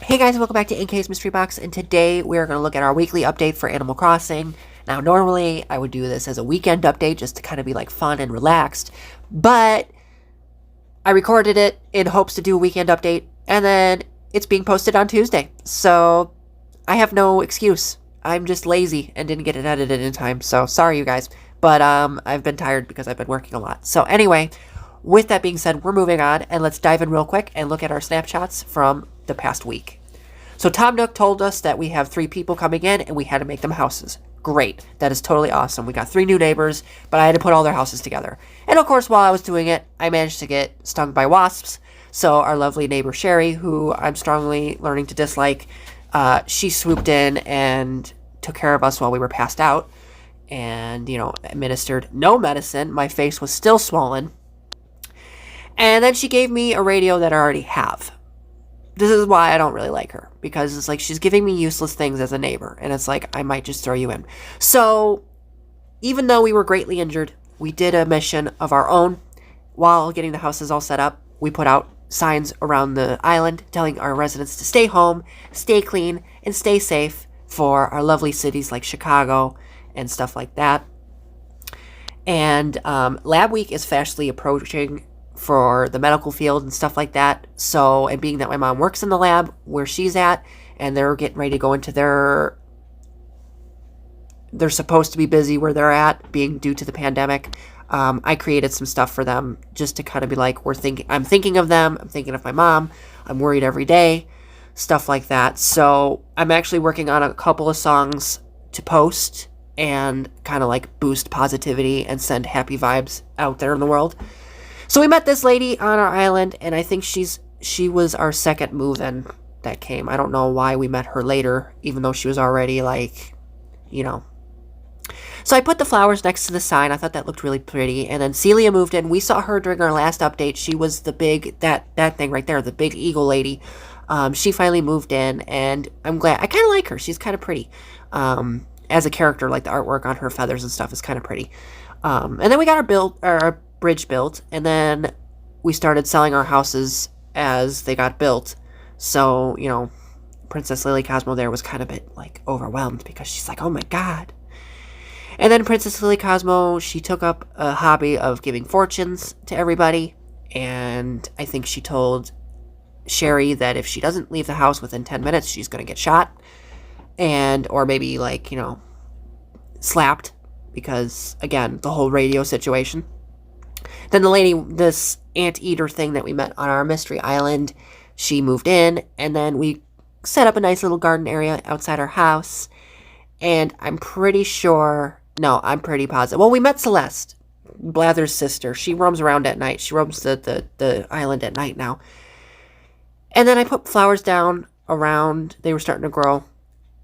Hey guys, welcome back to NK's Mystery Box, and today we are going to look at our weekly update for Animal Crossing. Now, normally I would do this as a weekend update just to kind of be like fun and relaxed, but I recorded it in hopes to do a weekend update, and then it's being posted on Tuesday, so I have no excuse. I'm just lazy and didn't get it edited in time, so sorry you guys, but I've been tired because I've been working a lot. So anyway, with that being said, we're moving on, and let's dive in real quick and look at our snapshots from the past week. So Tom Nook told us that we have 3 people coming in, and we had to make them houses. Great. That is totally awesome. We got 3 new neighbors, but I had to put all their houses together. And of course, while I was doing it, I managed to get stung by wasps. So our lovely neighbor Sherry, who I'm strongly learning to dislike, she swooped in and took care of us while we were passed out. And, administered no medicine. My face was still swollen. And then she gave me a radio that I already have. This is why I don't really like her, because it's like she's giving me useless things as a neighbor, and it's like I might just throw you in. So even though we were greatly injured, we did a mission of our own. While getting the houses all set up, we put out signs around the island telling our residents to stay home, stay clean, and stay safe for our lovely cities like Chicago and stuff like that. And Lab Week is fastly approaching for the medical field and stuff like that. So, and being that my mom works in the lab where she's at, and they're getting ready to go into they're supposed to be busy where they're at, being due to the pandemic. I created some stuff for them just to kind of be like, I'm thinking of them, I'm thinking of my mom, I'm worried every day, stuff like that. So I'm actually working on a couple of songs to post and kind of like boost positivity and send happy vibes out there in the world. So we met this lady on our island, and I think she was our second move-in that came. I don't know why we met her later, even though she was already like, So I put the flowers next to the sign. I thought that looked really pretty. And then Celia moved in. We saw her during our last update. She was the big, that thing right there, the big eagle lady. She finally moved in, and I'm glad. I kind of like her. She's kind of pretty. As a character, like the artwork on her feathers and stuff is kind of pretty. And then we got our bridge built, and then we started selling our houses as they got built. So, Princess Lily Cosmo there was kind of a bit like overwhelmed because she's like, oh my god. And then Princess Lily Cosmo, she took up a hobby of giving fortunes to everybody, and I think she told Sherry that if she doesn't leave the house within 10 minutes, she's going to get shot, or maybe like, slapped, because again, the whole radio situation. Then the lady, this anteater thing that we met on our mystery island, she moved in, and then we set up a nice little garden area outside our house. And I'm pretty positive. Well, we met Celeste, Blather's sister. She roams around at night. She roams the island at night now. And then I put flowers down around. They were starting to grow.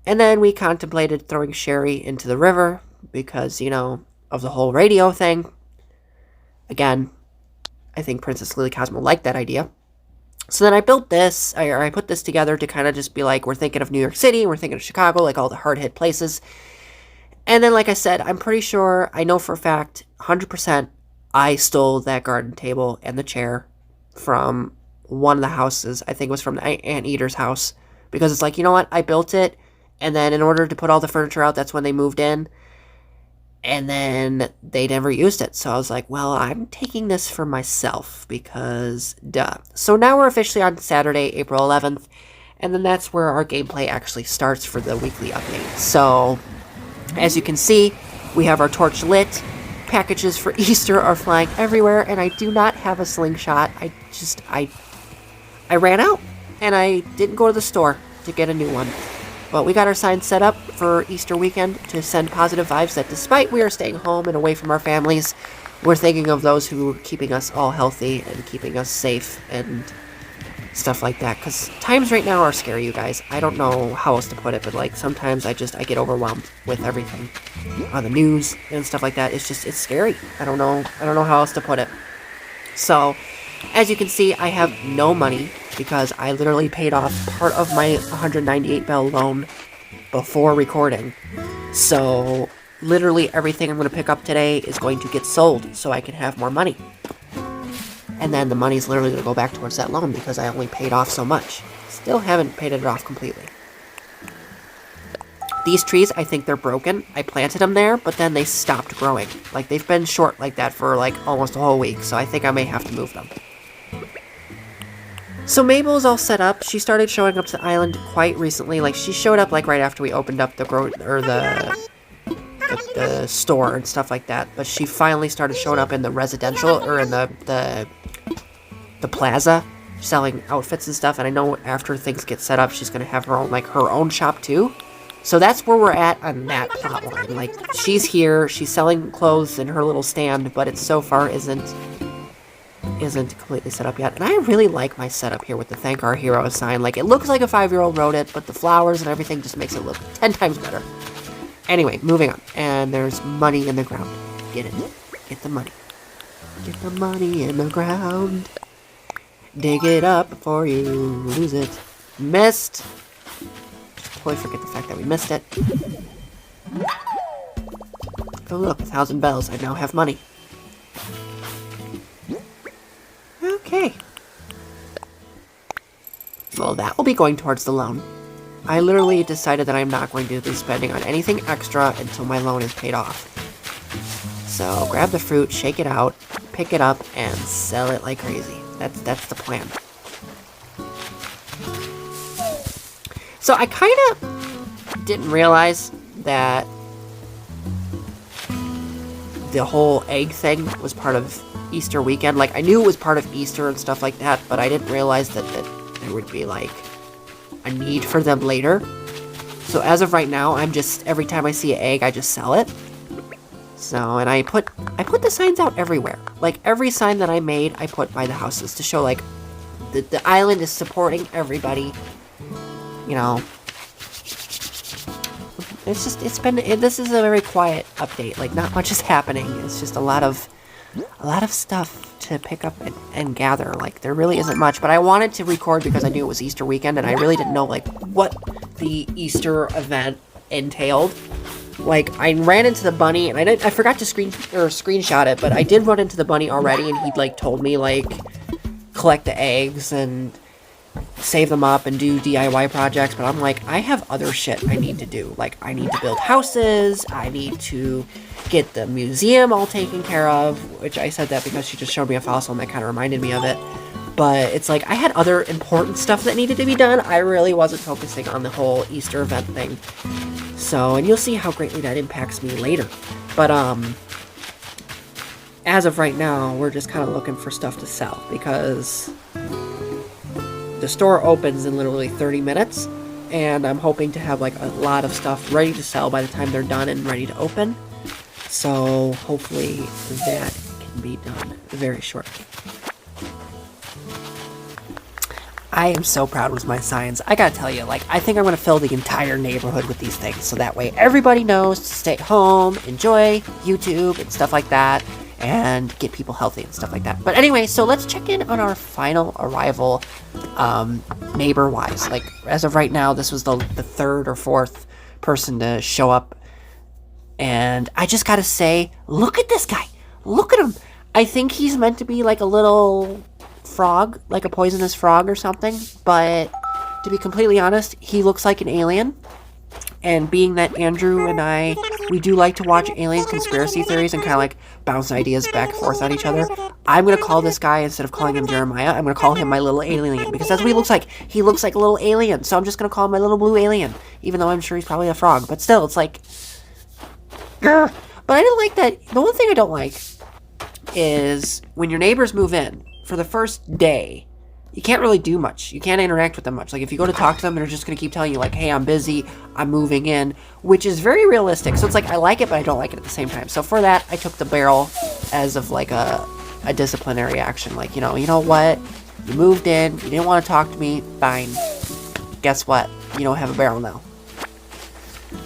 And then we contemplated throwing Sherry into the river because, of the whole radio thing. Again, I think Princess Lily Cosmo liked that idea. So then I built this, or I put this together to kind of just be like, we're thinking of New York City, we're thinking of Chicago, like all the hard-hit places. And then, like I said, I'm pretty sure, I know for a fact, 100%, I stole that garden table and the chair from one of the houses. I think it was from the Anteater's house. Because it's like, you know what, I built it, and then in order to put all the furniture out, that's when they moved in. And then they never used it. So I was like, well, I'm taking this for myself because duh. So now we're officially on Saturday, April 11th. And then that's where our gameplay actually starts for the weekly update. So as you can see, we have our torch lit. Packages for Easter are flying everywhere. And I do not have a slingshot. I ran out. And I didn't go to the store to get a new one. But we got our signs set up for Easter weekend to send positive vibes that despite we are staying home and away from our families, we're thinking of those who are keeping us all healthy and keeping us safe and stuff like that. Because times right now are scary, you guys. I don't know how else to put it, but like sometimes I get overwhelmed with everything on the news and stuff like that. It's scary. I don't know how else to put it. So, as you can see, I have no money because I literally paid off part of my 198 bell loan before recording. So, literally everything I'm going to pick up today is going to get sold so I can have more money. And then the money's literally going to go back towards that loan because I only paid off so much. Still haven't painted it off completely. These trees, I think they're broken. I planted them there, but then they stopped growing. Like, they've been short like that for, like, almost a whole week, so I think I may have to move them. So Mabel's all set up. She started showing up to the island quite recently. Like, she showed up, like, right after we opened up the store and stuff like that. But she finally started showing up in the residential, or in the plaza, selling outfits and stuff. And I know after things get set up, she's going to have her own shop, too. So that's where we're at on that plot line. Like, she's here, she's selling clothes in her little stand, but it so far isn't completely set up yet. And I really like my setup here with the Thank Our Hero sign. Like, it looks like a 5-year-old wrote it, but the flowers and everything just makes it look 10 times better. Anyway, moving on. And there's money in the ground. Get it. Get the money. Get the money in the ground. Dig it up before you lose it. Missed. Totally forget the fact that we missed it. Oh look, 1,000 bells. I now have money. Okay. Well, that will be going towards the loan. I literally decided that I'm not going to be spending on anything extra until my loan is paid off. So, grab the fruit, shake it out, pick it up, and sell it like crazy. That's the plan. So I kind of didn't realize that the whole egg thing was part of Easter weekend. Like, I knew it was part of Easter and stuff like that, but I didn't realize that there would be, like, a need for them later. So as of right now, I'm just, every time I see an egg, I just sell it. So, and I put the signs out everywhere. Like, every sign that I made, I put by the houses to show, like, the island is supporting everybody. You know, this is a very quiet update. Like, not much is happening. It's just a lot of stuff to pick up and gather. Like, there really isn't much, but I wanted to record because I knew it was Easter weekend, and I really didn't know, like, what the Easter event entailed. Like, I ran into the bunny, and I forgot to screenshot it, but I did run into the bunny already, and he'd, like, told me, like, collect the eggs and save them up and do DIY projects, but I'm like, I have other shit I need to do. Like, I need to build houses, I need to get the museum all taken care of, which I said that because she just showed me a fossil and that kind of reminded me of it. But it's like, I had other important stuff that needed to be done. I really wasn't focusing on the whole Easter event thing. So, and you'll see how greatly that impacts me later. But, as of right now, we're just kind of looking for stuff to sell, because the store opens in literally 30 minutes, and I'm hoping to have, like, a lot of stuff ready to sell by the time they're done and ready to open. So, hopefully that can be done very shortly. I am so proud with my signs. I gotta tell you, like, I think I'm gonna fill the entire neighborhood with these things, so that way everybody knows to stay home, enjoy YouTube and stuff like that, and get people healthy and stuff like that. But anyway, so let's check in on our final arrival, neighbor-wise. Like, as of right now, this was the third or fourth person to show up, and I just gotta say, look at this guy! Look at him! I think he's meant to be like a little frog, like a poisonous frog or something, but to be completely honest, he looks like an alien. And being that Andrew and I, we do like to watch alien conspiracy theories and kind of like bounce ideas back and forth on each other, I'm going to call this guy, instead of calling him Jeremiah, I'm going to call him my little alien, because that's what he looks like. He looks like a little alien, so I'm just going to call him my little blue alien, even though I'm sure he's probably a frog. But still, it's like, grr. But I don't like that. The one thing I don't like is when your neighbors move in, for the first day, you can't really do much. You can't interact with them much. Like, if you go to talk to them, they're just going to keep telling you, like, hey, I'm busy, I'm moving in, which is very realistic. So it's like, I like it, but I don't like it at the same time. So for that, I took the barrel as of, like, a disciplinary action. Like, you know what? You moved in, you didn't want to talk to me, fine. Guess what? You don't have a barrel now.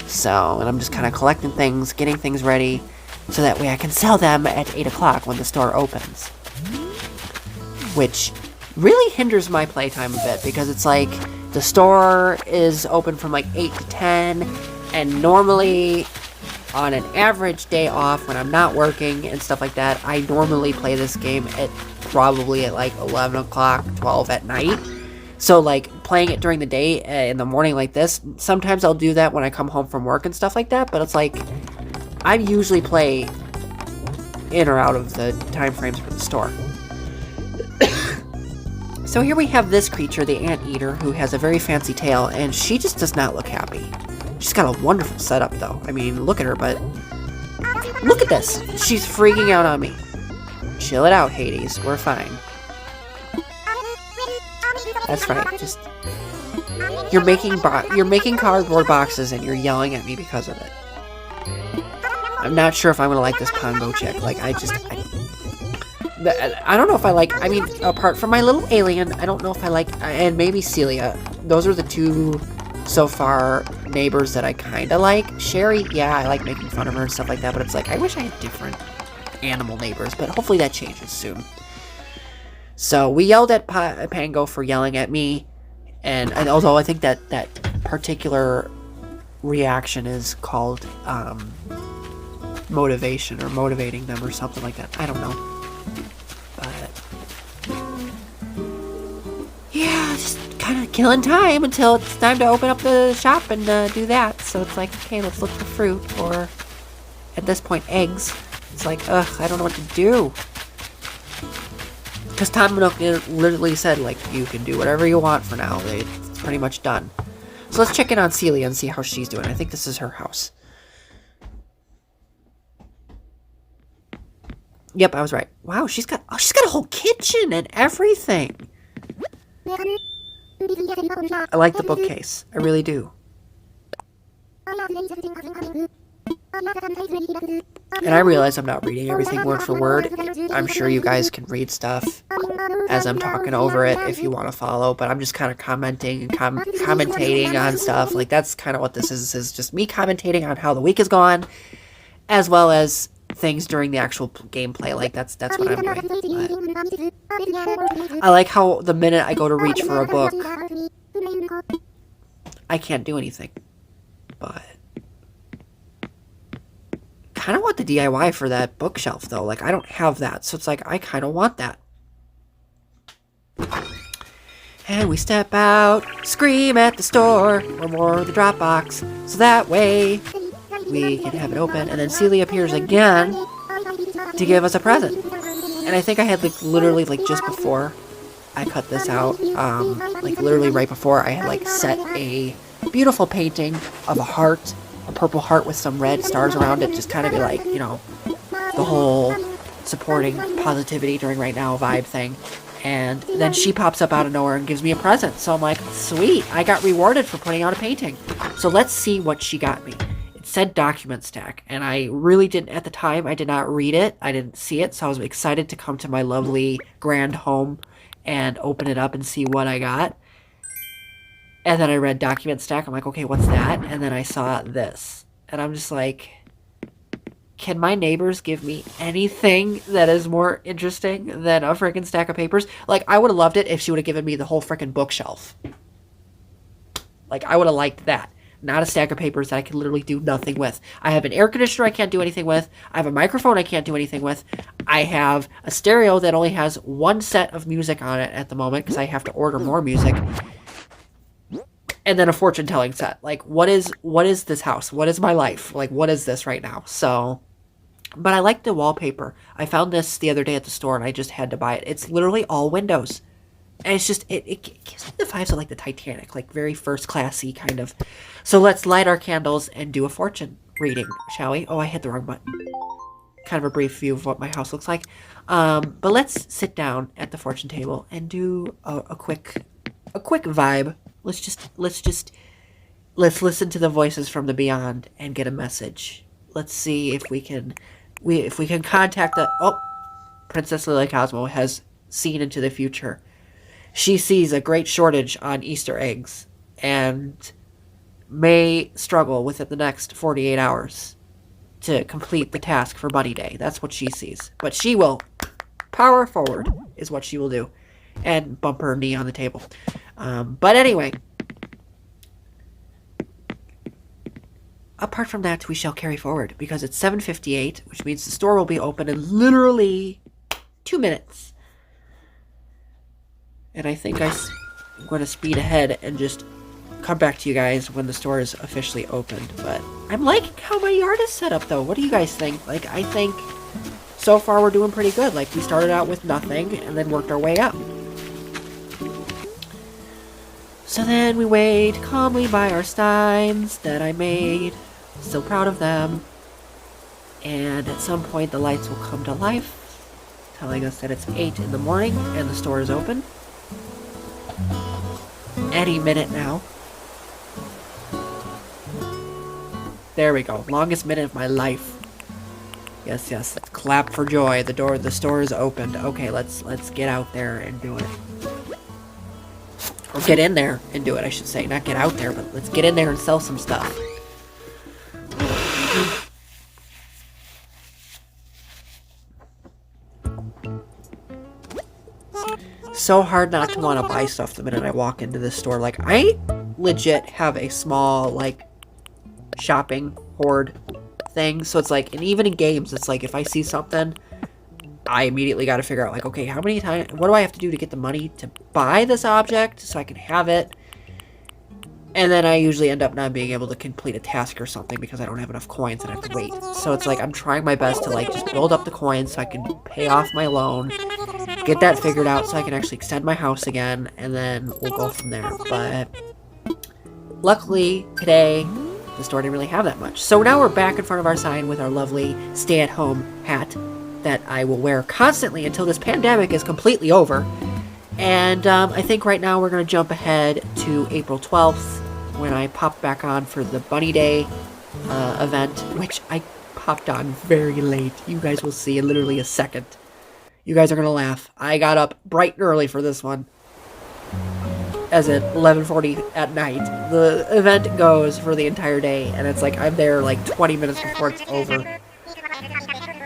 So, and I'm just kind of collecting things, getting things ready, so that way I can sell them at 8 o'clock when the store opens. Which really hinders my playtime a bit, because it's like the store is open from like 8 to 10, and normally on an average day off when I'm not working and stuff like that, I normally play this game at probably at like 11 o'clock, 12 at night. So, like, playing it during the day in the morning like this, sometimes I'll do that when I come home from work and stuff like that, but it's like, I usually play in or out of the time frames for the store. So here we have this creature, the anteater, who has a very fancy tail, and she just does not look happy. She's got a wonderful setup, though. I mean, look at her, but look at this. She's freaking out on me. Chill it out, Hades. We're fine. That's right. Just you're making cardboard boxes and you're yelling at me because of it. I'm not sure if I'm gonna like this Pongo chick. Like I don't know if I like. I mean, apart from my little alien, I don't know if I like. And maybe Celia. Those are the two so far neighbors that I kind of like. Sherry, yeah, I like making fun of her and stuff like that. But it's like I wish I had different animal neighbors. But hopefully that changes soon. So we yelled at Pango for yelling at me, and although I think that particular reaction is called motivation or motivating them or something like that. I don't know, but yeah, just kind of killing time until it's time to open up the shop and do that. So it's like, okay, let's look for fruit, or at this point, eggs. It's like, ugh, I don't know what to do. Because Tom Nook literally said, like, you can do whatever you want for now. It's pretty much done. So let's check in on Celia and see how she's doing. I think this is her house. Yep, I was right. Wow, she's got a whole kitchen and everything. I like the bookcase. I really do. And I realize I'm not reading everything word for word. I'm sure you guys can read stuff as I'm talking over it if you want to follow, but I'm just kind of commenting and commentating on stuff. Like, that's kind of what this is just me commentating on how the week has gone, as well as things during the actual gameplay. Like, that's what I'm doing. But I like how the minute I go to reach for a book, I can't do anything. But kind of want the DIY for that bookshelf, though. Like, I don't have that, so it's like, I kind of want that. And we step out, scream at the store, or more the drop box, so that way we can have it open. And then Celia appears again to give us a present. And I think I had, like, literally, like, just before I cut this out, like, literally right before, I had, like, set a beautiful painting of a heart, a purple heart with some red stars around it, just kind of be like, you know, the whole supporting positivity during right now vibe thing. And then she pops up out of nowhere and gives me a present. So I'm like, sweet, I got rewarded for putting out a painting. So let's see what she got me. It said document stack, and I really didn't, at the time, I did not read it. I didn't see it, so I was excited to come to my lovely grand home and open it up and see what I got. And then I read document stack. I'm like, okay, what's that? And then I saw this. And I'm just like, can my neighbors give me anything that is more interesting than a freaking stack of papers? Like, I would have loved it if she would have given me the whole freaking bookshelf. Like, I would have liked that. Not a stack of papers that I can literally do nothing with. I have an air conditioner I can't do anything with. I have a microphone I can't do anything with. I have a stereo that only has one set of music on it at the moment because I have to order more music. And then a fortune-telling set. Like, what is this house? What is my life? Like, what is this right now? So, but I like the wallpaper. I found this the other day at the store, and I just had to buy it. It's literally all windows. And it's just, it gives me the vibes of, like, the Titanic. Like, very first-classy kind of. So let's light our candles and do a fortune reading, shall we? Oh, I hit the wrong button. Kind of a brief view of what my house looks like. But let's sit down at the fortune table and do a quick vibe. Let's listen to the voices from the beyond and get a message. Let's see if we can contact Princess Lily Cosmo has seen into the future. She sees a great shortage on Easter eggs and may struggle within the next 48 hours to complete the task for Bunny Day. That's what she sees. But she will power forward is what she will do. And bump her knee on the table. But anyway, apart from that, we shall carry forward because it's 7:58, which means the store will be open in literally 2 minutes. And I think I'm going to speed ahead and just come back to you guys when the store is officially opened. But I'm liking how my yard is set up, though. What do you guys think? Like, I think so far we're doing pretty good. Like, we started out with nothing and then worked our way up. So then we wait calmly by our steins that I made. Still proud of them. And at some point the lights will come to life, telling us that it's 8 in the morning and the store is open. Any minute now. There we go. Longest minute of my life. Yes, yes. Clap for joy. The store is opened. Okay, let's get out there and do it. Or get in there and do it, I should say. Not get out there, but let's get in there and sell some stuff. So hard not to want to buy stuff the minute I walk into this store. Like, I legit have a small, like, shopping hoard thing. So it's like, and even in games, it's like, if I see something, I immediately got to figure out, like, okay, how many times, what do I have to do to get the money to buy this object so I can have it? And then I usually end up not being able to complete a task or something because I don't have enough coins and I have to wait. So it's like, I'm trying my best to, like, just build up the coins so I can pay off my loan, get that figured out so I can actually extend my house again, and then we'll go from there. But luckily, today, the store didn't really have that much. So now we're back in front of our sign with our lovely stay-at-home hat that I will wear constantly until this pandemic is completely over. And I think right now we're going to jump ahead to April 12th when I pop back on for the Bunny Day event, which I popped on very late. You guys will see in literally a second. You guys are going to laugh. I got up bright and early for this one. As at 11:40 at night. The event goes for the entire day, and it's like I'm there like 20 minutes before it's over.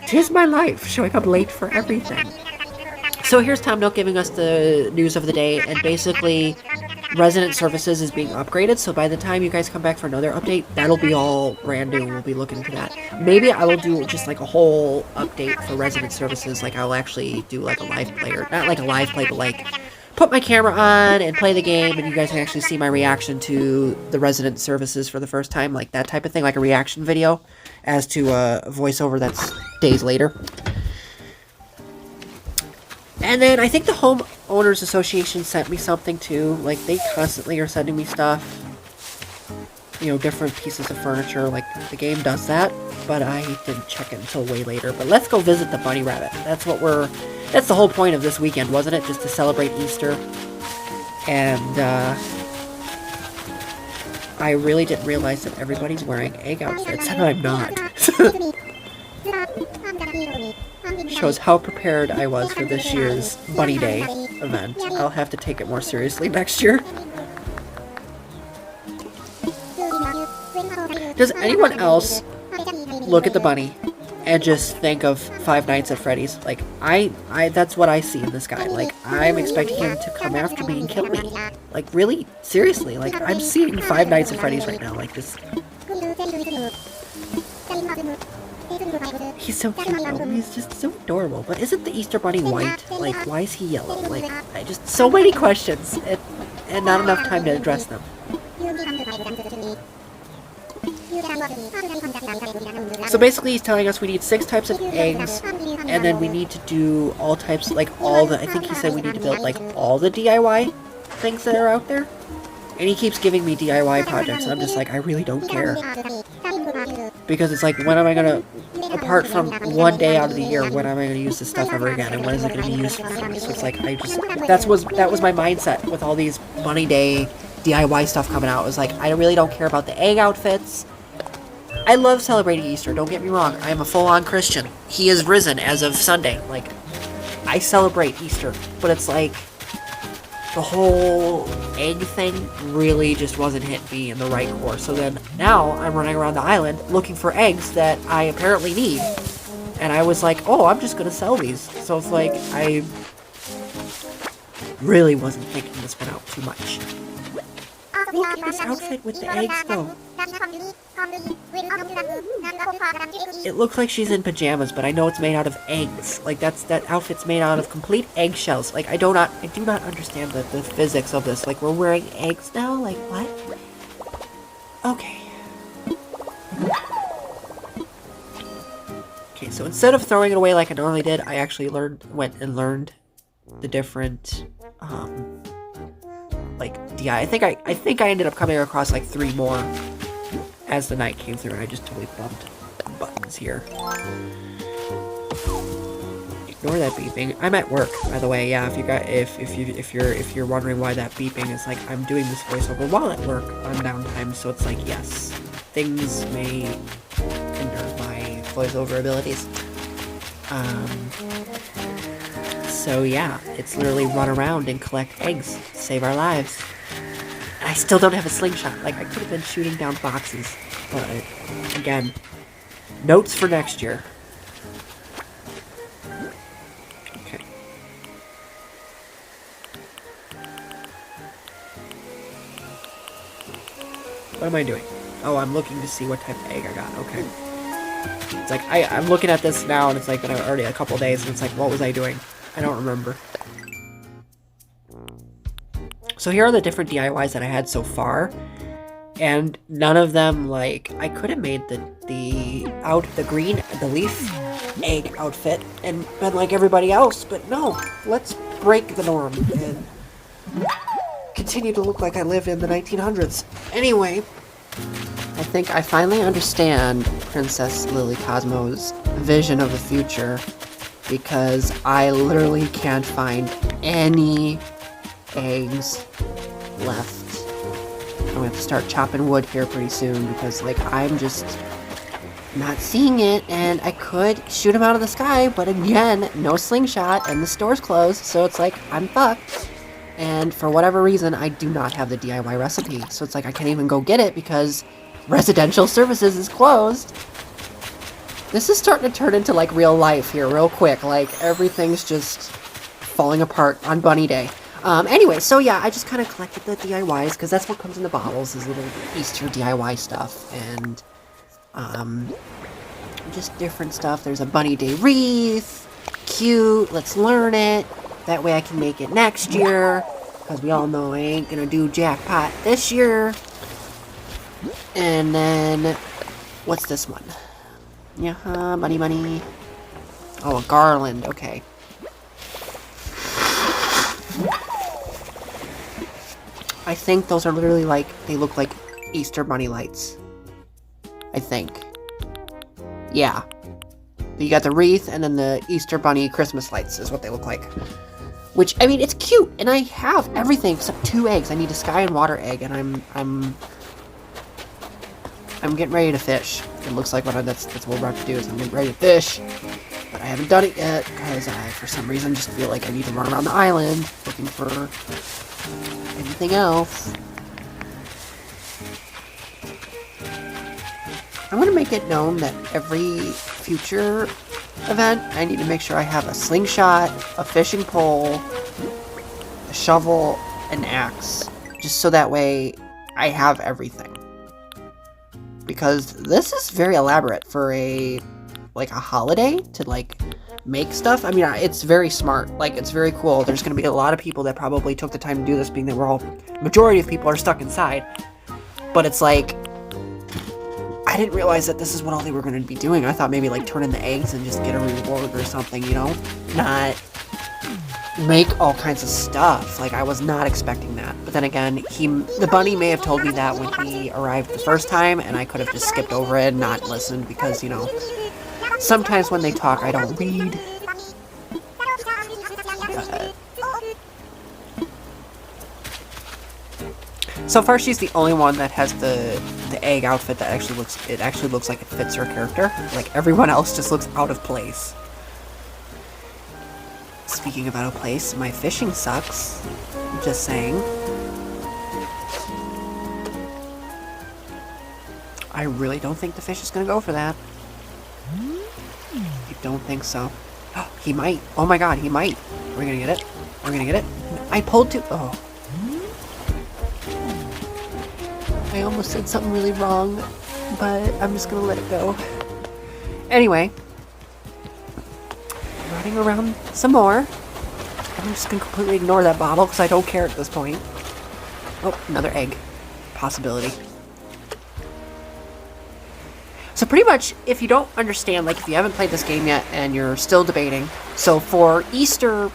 'Tis my life, showing up late for everything. So here's Tom Nook giving us the news of the day, and basically Resident Services is being upgraded, so by the time you guys come back for another update, that'll be all brand new. We'll be looking into that. Maybe I will do just like a whole update for Resident Services, like I'll actually do like a live play, or not like a live play, but like put my camera on and play the game, and you guys can actually see my reaction to the Resident Services for the first time, like that type of thing, like a reaction video, as to a voiceover that's days later. And then I think the Homeowners Association sent me something too. Like, they constantly are sending me stuff. You know, different pieces of furniture. Like, the game does that. But I didn't check it until way later. But let's go visit the Bunny Rabbit. That's the whole point of this weekend, wasn't it? Just to celebrate Easter. And, I really didn't realize that everybody's wearing egg outfits, and I'm not. Shows how prepared I was for this year's Bunny Day event. I'll have to take it more seriously next year. Does anyone else look at the bunny and just think of Five Nights at Freddy's? Like, that's what I see in this guy. Like, I'm expecting him to come after me and kill me. Like, really? Seriously? Like, I'm seeing Five Nights at Freddy's right now. Like, this... He's so cute though. He's just so adorable. But isn't the Easter Bunny white? Like, why is he yellow? Like, so many questions and not enough time to address them. So basically he's telling us we need 6 types of eggs, and then we need to do all types, like I think he said we need to build like all the DIY things that are out there. And he keeps giving me DIY projects, and I'm just like, I really don't care. Because it's like, when am I gonna, apart from one day out of the year, when am I gonna use this stuff ever again, and when is it gonna be useful for me? So it's like, that was my mindset with all these Bunny Day DIY stuff coming out. It was like, I really don't care about the egg outfits. I love celebrating Easter, don't get me wrong. I am a full-on Christian. He is risen as of Sunday. Like, I celebrate Easter, but it's like, the whole egg thing really just wasn't hitting me in the right course. So then now I'm running around the island looking for eggs that I apparently need. And I was like, oh, I'm just going to sell these. So it's like, I really wasn't thinking this one out too much. Look at this outfit with the eggs though. It looks like she's in pajamas, but I know it's made out of eggs. Like that outfit's made out of complete eggshells. Like I do not understand the physics of this. Like we're wearing eggs now? Like what? Okay. Okay, so instead of throwing it away like I normally did, I actually went and learned the different like DI. I think I ended up coming across like 3 more as the night came through, and I just totally bumped buttons here. Ignore that beeping. I'm at work, by the way. Yeah, if you're wondering why that beeping is, like, I'm doing this voiceover while at work on downtime, so it's like, yes, things may hinder my voiceover abilities. So yeah, it's literally run around and collect eggs to save our lives. And I still don't have a slingshot. Like, I could have been shooting down boxes, but again, notes for next year. Okay. What am I doing? Oh, I'm looking to see what type of egg I got. Okay. It's like, I'm looking at this now, and it's like, been already a couple days, and it's like, what was I doing? I don't remember. So here are the different DIYs that I had so far, and none of them, like, I could have made the leaf egg outfit and been like everybody else, but no, let's break the norm and continue to look like I lived in the 1900s. Anyway, I think I finally understand Princess Lily Cosmo's vision of the future, because I literally can't find any eggs left. I'm gonna have to start chopping wood here pretty soon, because, like, I'm just not seeing it, and I could shoot them out of the sky, but again, no slingshot, and the store's closed, so it's like, I'm fucked. And for whatever reason, I do not have the DIY recipe, so it's like I can't even go get it because residential services is closed. This is starting to turn into, like, real life here real quick. Like, everything's just falling apart on Bunny Day. Anyway, so yeah, I just kind of collected the DIYs, because that's what comes in the bottles, is little Easter DIY stuff, and, just different stuff. There's a Bunny Day wreath. Cute. Let's learn it. That way I can make it next year, because we all know I ain't gonna do jackpot this year. And then, what's this one? Yeah, bunny. Oh, a garland, okay. I think those are literally like, they look like Easter bunny lights. I think. Yeah. You got the wreath, and then the Easter bunny Christmas lights is what they look like. Which, I mean, it's cute, and I have everything except 2 eggs. I need a sky and water egg, and I'm getting ready to fish. It looks like that's what we're about to do, is I'm getting ready to fish. But I haven't done it yet, because I, for some reason, just feel like I need to run around the island looking for anything else. I'm going to make it known that every future event, I need to make sure I have a slingshot, a fishing pole, a shovel, an axe. Just so that way I have everything. Because this is very elaborate for a holiday to, like, make stuff. I mean, it's very smart. Like, it's very cool. There's going to be a lot of people that probably took the time to do this, being that majority of people are stuck inside. But it's like, I didn't realize that this is what all they were going to be doing. I thought maybe, like, turn in the eggs and just get a reward or something, you know? Not make all kinds of stuff. Like, I was not expecting that. But then again, the bunny may have told me that when he arrived the first time, and I could have just skipped over it and not listened, because, you know, sometimes when they talk, I don't read. So far, she's the only one that has the egg outfit that actually looks like it fits her character. Like, everyone else just looks out of place. Speaking of out of place, my fishing sucks. Just saying. I really don't think the fish is gonna go for that. I don't think so. He might. Oh my god, he might. We're gonna get it. We're gonna get it. I pulled too. Oh. I almost said something really wrong, but I'm just gonna let it go. Anyway, running around some more. I'm just gonna completely ignore that bottle because I don't care at this point. Oh, another egg. Possibility. So pretty much, if you don't understand, like if you haven't played this game yet and you're still debating, so for Easter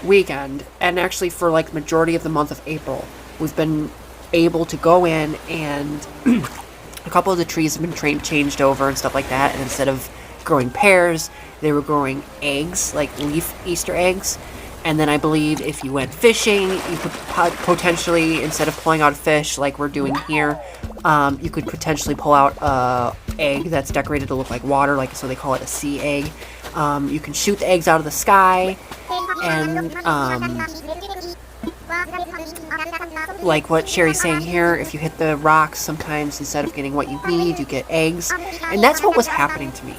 weekend, and actually for like the majority of the month of April, we've been able to go in and a couple of the trees have been changed over and stuff like that, and instead of growing pears, they were growing eggs, like leaf Easter eggs. And then I believe if you went fishing, you could potentially, instead of pulling out a fish like we're doing here, you could potentially pull out a egg that's decorated to look like water, like so they call it a sea egg. You can shoot the eggs out of the sky, and like what Sherry's saying here, if you hit the rocks, sometimes instead of getting what you need, you get eggs. And that's what was happening to me.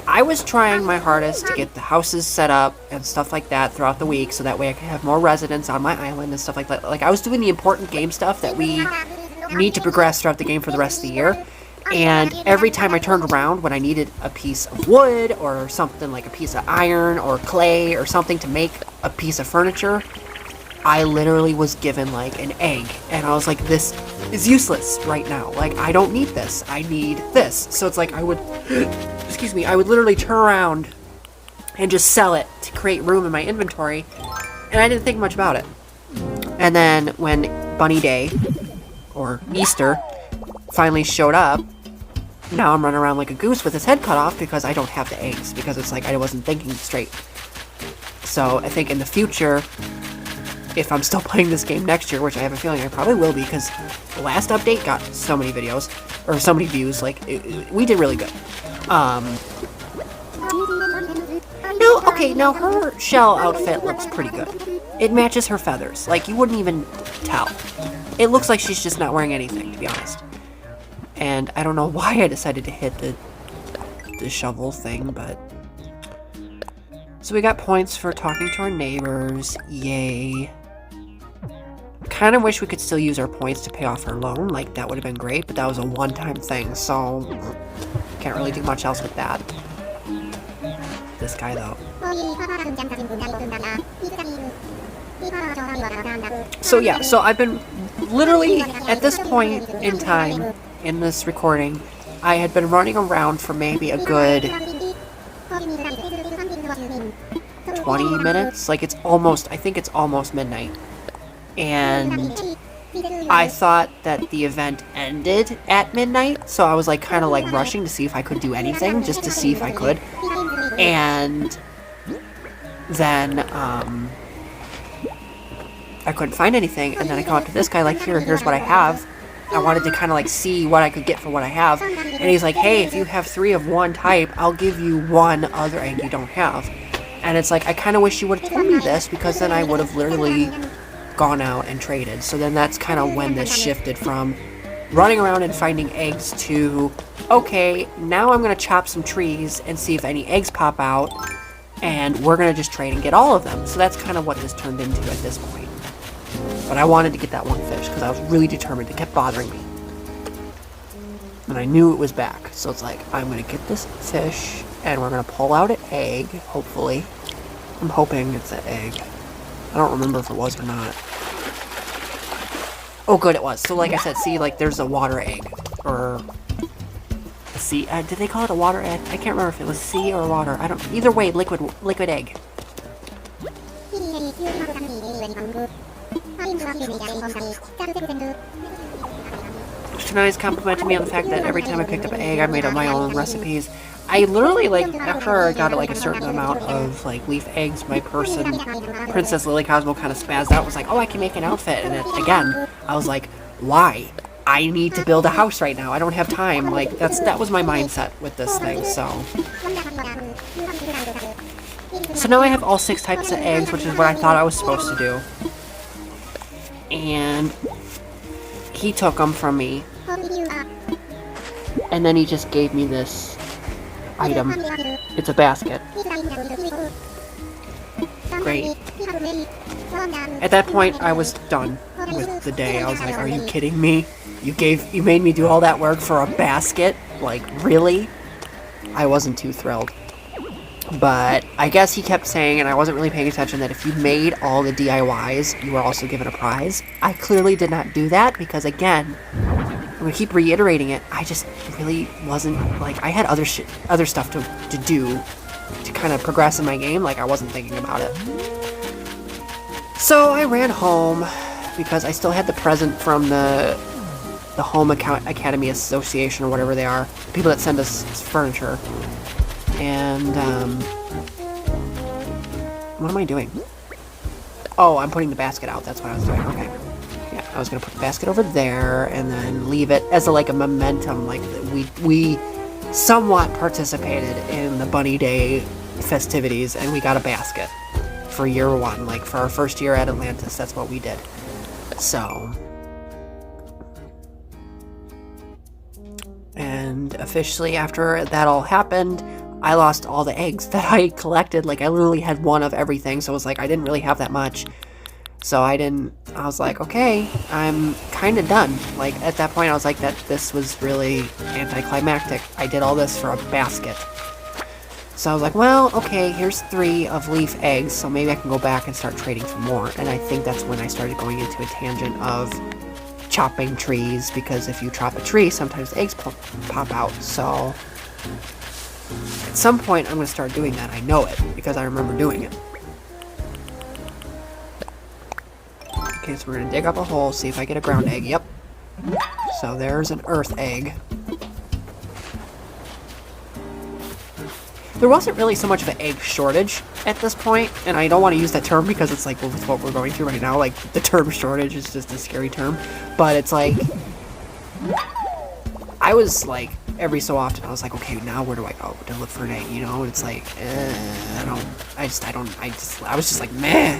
I was trying my hardest to get the houses set up and stuff like that throughout the week, so that way I could have more residents on my island and stuff like that. Like, I was doing the important game stuff that we need to progress throughout the game for the rest of the year. And every time I turned around when I needed a piece of wood or something like a piece of iron or clay or something to make a piece of furniture, I literally was given like an egg. And I was like, this is useless right now. Like, I don't need this. I need this. So it's like I would, excuse me, I would literally turn around and just sell it to create room in my inventory. And I didn't think much about it. And then when Bunny Day, or Easter, finally showed up, now I'm running around like a goose with his head cut off because I don't have the eggs, because it's like I wasn't thinking straight. So I think in the future, if I'm still playing this game next year, which I have a feeling I probably will be, because the last update got so many videos, or so many views, like, we did really good. No, okay, now her shell outfit looks pretty good. It matches her feathers, like, you wouldn't even tell. It looks like she's just not wearing anything, to be honest. And I don't know why I decided to hit the shovel thing, but... So we got points for talking to our neighbors, yay. Kind of wish we could still use our points to pay off our loan, like that would have been great, but that was a one-time thing, so can't really do much else with that. This guy, though. So yeah, so I've been literally, at this point in time, in this recording, I had been running around for maybe a good 20 minutes, like it's almost, I think it's almost midnight, and I thought that the event ended at midnight, so I was like kind of like rushing to see if I could do anything, just to see if I could, and then I couldn't find anything, and then I come up to this guy like, here's what I have. I wanted to kind of like see what I could get for what I have, and he's like, hey, if you have 3 of one type, I'll give you 1 other egg you don't have. And it's like, I kind of wish you would have told me this, because then I would have literally gone out and traded. So then that's kind of when this shifted from running around and finding eggs to, okay, now I'm going to chop some trees and see if any eggs pop out, and we're going to just trade and get all of them. So that's kind of what this turned into at this point. But I wanted to get that one fish, because I was really determined. It kept bothering me. And I knew it was back. So it's like, I'm going to get this fish, and we're going to pull out an egg, hopefully. I'm hoping it's an egg. I don't remember if it was or not. Oh, good, it was. So like I said, see, like, there's a water egg. Or a sea... did they call it a water egg? I can't remember if it was sea or water. I don't... Either way, liquid egg. Shania's complimented me on the fact that every time I picked up an egg, I made up my own recipes. I literally, like, after I got like a certain amount of like leaf eggs, my Princess Lily Cosmo kind of spazzed out, was like, oh, I can make an outfit. And then again, I was like, why? I need to build a house right now. I don't have time. Like, that was my mindset with this thing, so now I have all 6 types of eggs, which is what I thought I was supposed to do. And he took them from me, and then he just gave me this item. It's a basket. Great. At that point, I was done with the day. I was like, are you kidding me? You made me do all that work for a basket? Like, really? I wasn't too thrilled. But I guess he kept saying, and I wasn't really paying attention, that if you made all the DIYs, you were also given a prize. I clearly did not do that because, again, I'm going to keep reiterating it, I just really wasn't, like, I had other stuff to do to kind of progress in my game. Like, I wasn't thinking about it. So I ran home because I still had the present from the Home Academy Association or whatever they are, the people that send us furniture. And, what am I doing? Oh, I'm putting the basket out. That's what I was doing. Okay. Yeah, I was going to put the basket over there and then leave it as a momentum. Like, we somewhat participated in the Bunny Day festivities, and we got a basket for year one. Like, for our first year at Atlantis, that's what we did. So... And officially, after that all happened, I lost all the eggs that I collected. Like, I literally had one of everything, so it was like I didn't really have that much. So I was like, okay, I'm kind of done. Like, at that point, I was like, this was really anticlimactic. I did all this for a basket. So I was like, well, okay, here's 3 of leaf eggs, so maybe I can go back and start trading for more. And I think that's when I started going into a tangent of chopping trees, because if you chop a tree, sometimes eggs pop out. So at some point, I'm going to start doing that. I know it, because I remember doing it. Okay, so we're going to dig up a hole, see if I get a ground egg. Yep. So there's an earth egg. There wasn't really so much of an egg shortage at this point, and I don't want to use that term because it's like with what we're going through right now, like the term shortage is just a scary term, but it's like, I was like, every so often I was like, okay, now where do I go to look for an egg, you know, and it's like, I was just like, meh.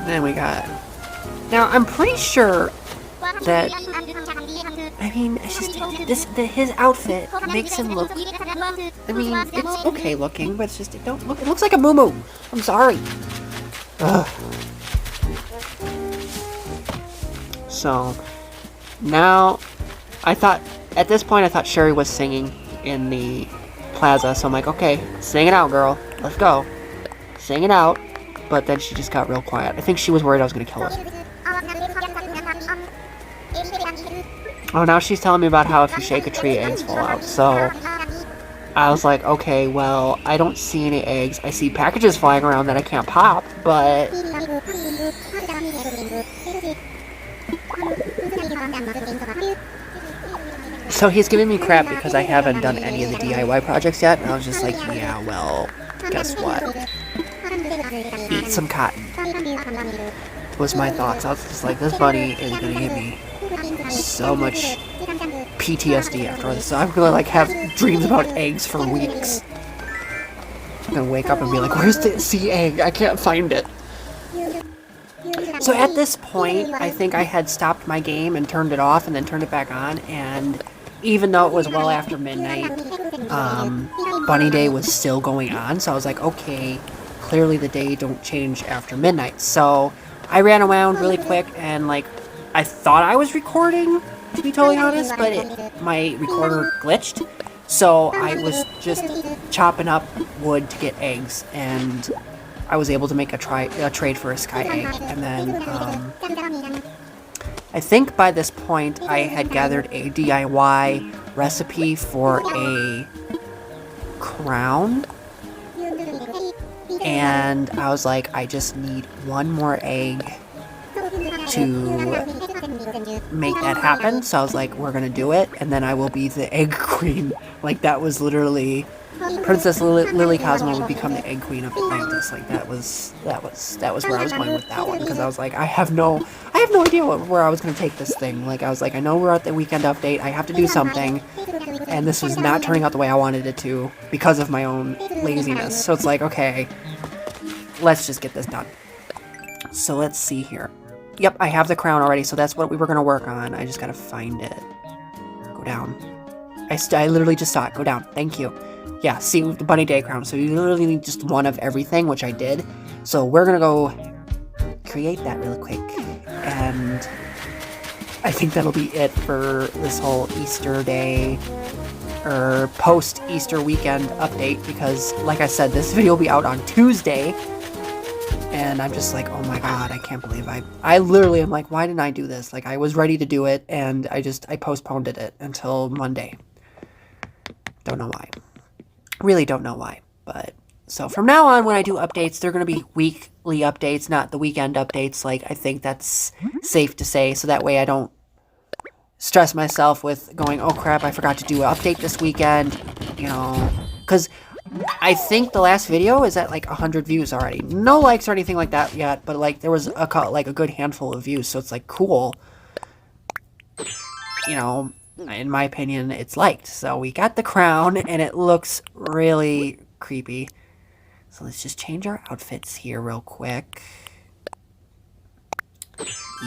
Then we got... Now, I'm pretty sure that, I mean, it's just, his outfit makes him look, I mean, it's okay looking, but it's just, it looks like a moo-moo. I'm sorry. Ugh. So, now, at this point, I thought Sherry was singing in the plaza, so I'm like, okay, sing it out, girl. Let's go. Sing it out. But then she just got real quiet. I think she was worried I was going to kill her. Oh, now she's telling me about how if you shake a tree, eggs fall out. So, I was like, okay, well, I don't see any eggs. I see packages flying around that I can't pop, but... So he's giving me crap because I haven't done any of the DIY projects yet, and I was just like, yeah, well, guess what? Eat some cotton. Was my thoughts. I was just like, this bunny is gonna give me so much PTSD after this. So I'm gonna like have dreams about eggs for weeks. I'm gonna wake up and be like, where's the sea egg? I can't find it. So at this point, I think I had stopped my game and turned it off and then turned it back on, and even though it was well after midnight, Bunny Day was still going on, so I was like, okay, clearly the day don't change after midnight. So I ran around really quick, and like, I thought I was recording, to be totally honest, but my recorder glitched. So I was just chopping up wood to get eggs, and I was able to make a trade for a sky egg. And then I think by this point I had gathered a DIY recipe for a crown. And I was like, I just need one more egg to make that happen. So I was like, we're gonna do it, and then I will be the egg queen. Like, that was literally Princess Lily Cosmo would become the egg queen of Atlantis. Like, that was where I was going with that one, because I was like, I have no idea where I was gonna take this thing. Like, I was like, I know we're at the weekend update, I have to do something, and this was not turning out the way I wanted it to because of my own laziness. So it's like, okay, let's just get this done. So let's see here. Yep, I have the crown already, so that's what we were gonna work on. I just gotta find it. Go down. I literally just saw it. Go down. Thank you. Yeah, see, the bunny day crown. So you literally need just one of everything, which I did. So we're gonna go create that really quick. And I think that'll be it for this whole Easter day or post-Easter weekend update, because like I said, this video will be out on Tuesday. And I'm just like, oh my god, I can't believe I literally am like, why didn't I do this? Like, I was ready to do it, and I postponed it until Monday. Don't know why. Really don't know why. But, so from now on, when I do updates, they're going to be weekly updates, not the weekend updates. Like, I think that's safe to say, so that way I don't stress myself with going, oh crap, I forgot to do an update this weekend, you know, because I think the last video is at like 100 views already. No likes or anything like that yet, but like there was a good handful of views, so it's like cool. You know, in my opinion, it's liked. So we got the crown, and it looks really creepy. So let's just change our outfits here real quick.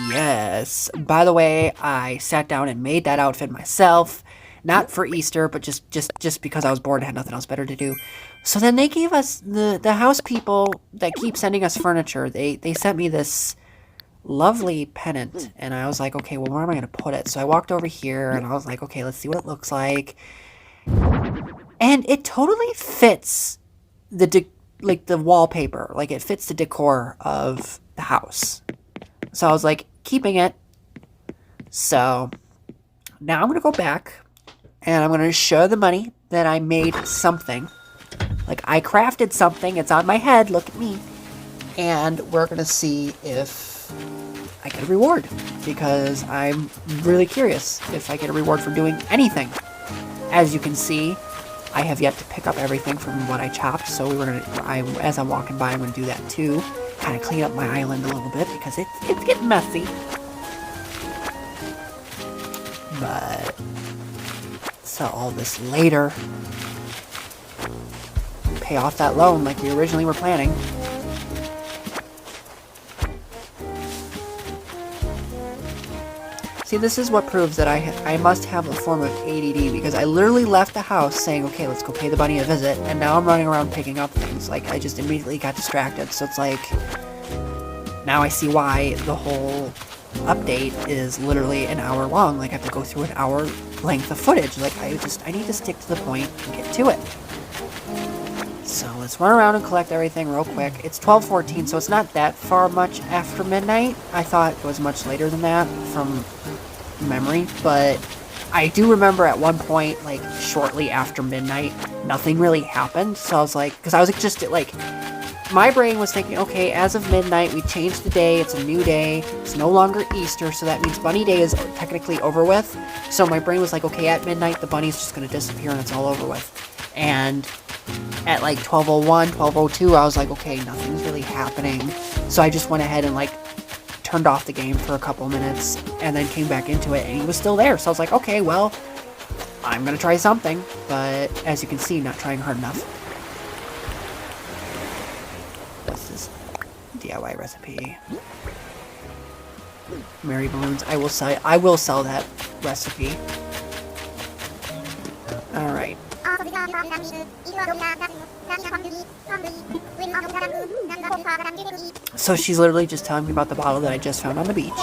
Yes. By the way, I sat down and made that outfit myself. Not for Easter, but just because I was bored and had nothing else better to do. So then they gave us, the house people that keep sending us furniture, they sent me this lovely pennant. And I was like, okay, well, where am I going to put it? So I walked over here, and I was like, okay, let's see what it looks like. And it totally fits the wallpaper. Like, it fits the decor of the house. So I was like, keeping it. So now I'm going to go back, and I'm going to show the money that I made something. Like, I crafted something. It's on my head. Look at me. And we're going to see if I get a reward, because I'm really curious if I get a reward for doing anything. As you can see, I have yet to pick up everything from what I chopped, so as I'm walking by, I'm going to do that too. Kind of clean up my island a little bit, because it's getting messy. But sell all this later. Pay off that loan like we originally were planning. See, this is what proves that I must have a form of ADD, because I literally left the house saying, okay, let's go pay the bunny a visit, and now I'm running around picking up things. Like, I just immediately got distracted, so it's like, now I see why the whole update is literally an hour long. Like, I have to go through an hour length of footage. Like, I need to stick to the point and get to it. So let's run around and collect everything real quick. It's 12:14, so it's not that far much after midnight. I thought it was much later than that from memory, but I do remember at one point, like, shortly after midnight, nothing really happened. So I was like, because I was just like, my brain was thinking, okay, as of midnight, we changed the day, it's a new day, it's no longer Easter, so that means Bunny Day is technically over with. So my brain was like, okay, at midnight, the bunny's just going to disappear and it's all over with. And at like 12:01, 12:02, I was like, okay, nothing's really happening. So I just went ahead and like turned off the game for a couple minutes and then came back into it, and he was still there. So I was like, okay, well, I'm going to try something. But as you can see, not trying hard enough. What's this DIY recipe? Mary Balloons. I will sell that recipe. Alright. So she's literally just telling me about the bottle that I just found on the beach.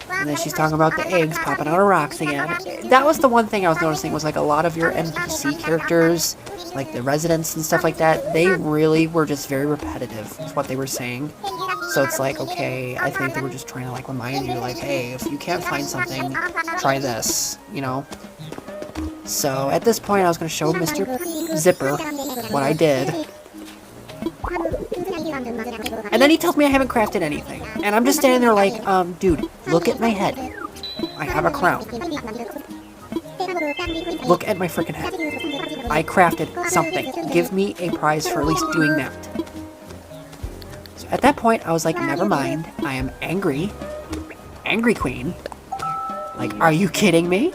And then she's talking about the eggs popping out of rocks again. That was the one thing I was noticing, was like a lot of your NPC characters, like the residents and stuff like that, they really were just very repetitive with what they were saying. So it's like, okay, I think they were just trying to like remind you, like, hey, if you can't find something, try this, you know? So at this point, I was going to show Mr. Zipper what I did. And then he tells me I haven't crafted anything. And I'm just standing there like, dude, look at my head. I have a crown. Look at my freaking head. I crafted something. Give me a prize for at least doing that. So at that point, I was like, never mind. I am angry. Angry Queen. Like, are you kidding me?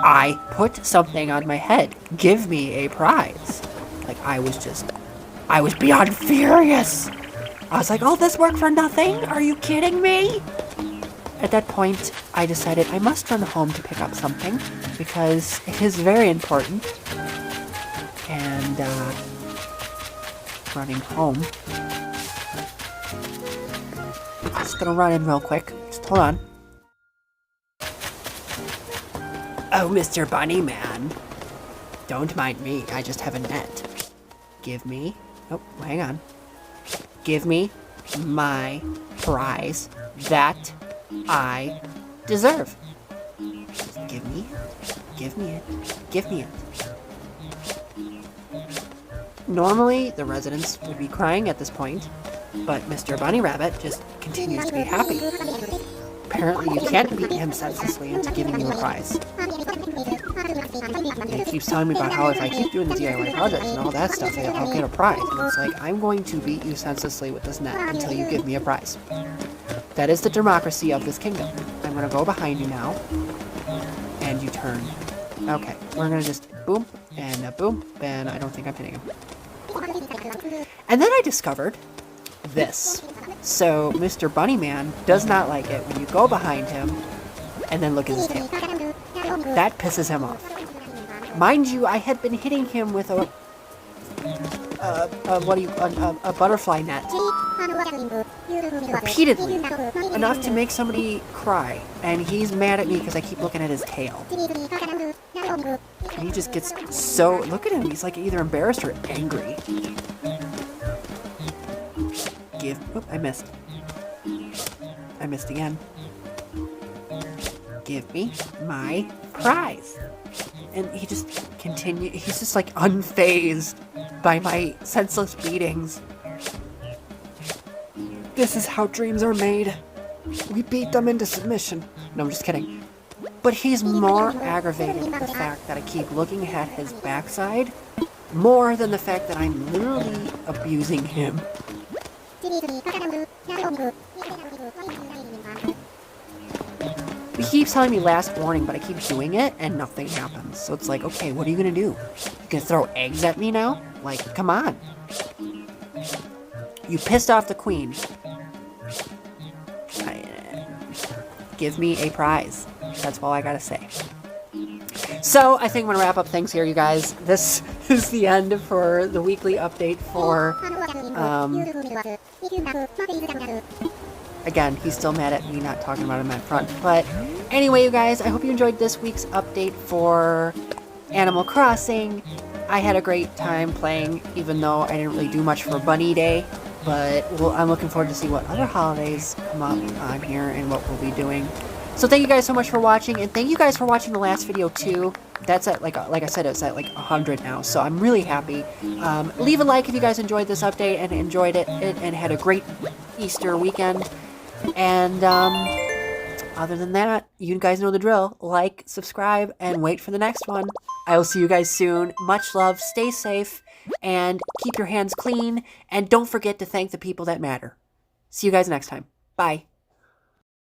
I put something on my head. Give me a prize. Like, I was beyond furious. I was like, all this work for nothing? Are you kidding me? At that point, I decided I must run home to pick up something because it is very important. And running home. Just gonna run in real quick. Just hold on. Oh, Mr. Bunny Man. Don't mind me. I just have a net. Give me... Oh, hang on. Give me my prize that I deserve. Give me it. Give me it. Normally, the residents would be crying at this point, but Mr. Bunny Rabbit just continues to be happy. Apparently, you can't beat him senselessly into giving you a prize. He keeps telling me about how if I keep doing the DIY projects and all that stuff, I'll get a prize. And it's like, I'm going to beat you senselessly with this net until you give me a prize. That is the democracy of this kingdom. I'm going to go behind you now, and you turn. Okay, we're going to just boom, and boom, and I don't think I'm hitting him. And then I discovered this. So Mr. Bunnyman does not like it when you go behind him and then look at his tail. That pisses him off. Mind you, I had been hitting him with a butterfly net repeatedly, enough to make somebody cry, and he's mad at me because I keep looking at his tail. And he just gets so... Look at him, he's like either embarrassed or angry. Oh, I missed. I missed again. Give me my prize. And he just he's just like unfazed by my senseless beatings. This is how dreams are made. We beat them into submission. No, I'm just kidding. But he's more aggravated with the fact that I keep looking at his backside more than the fact that I'm literally abusing him. He keeps telling me last warning, but I keep doing it and nothing happens. So it's like, okay, what are you gonna do? You gonna throw eggs at me now? Like, come on. You pissed off the queen. Give me a prize. That's all I gotta say. So I think I'm gonna wrap up things here, you guys. This is the end for the weekly update for, again, he's still mad at me not talking about him at front. But anyway, you guys, I hope you enjoyed this week's update for Animal Crossing. I had a great time playing, even though I didn't really do much for Bunny Day. But I'm looking forward to see what other holidays come up on here and what we'll be doing. So thank you guys so much for watching, and thank you guys for watching the last video too. That's at like I said, it's at like 100 now, so I'm really happy. Leave a like if you guys enjoyed this update and enjoyed it and had a great Easter weekend. And other than that, you guys know the drill. Like, subscribe, and wait for the next one. I will see you guys soon. Much love, stay safe, and keep your hands clean, and don't forget to thank the people that matter. See you guys next time. Bye.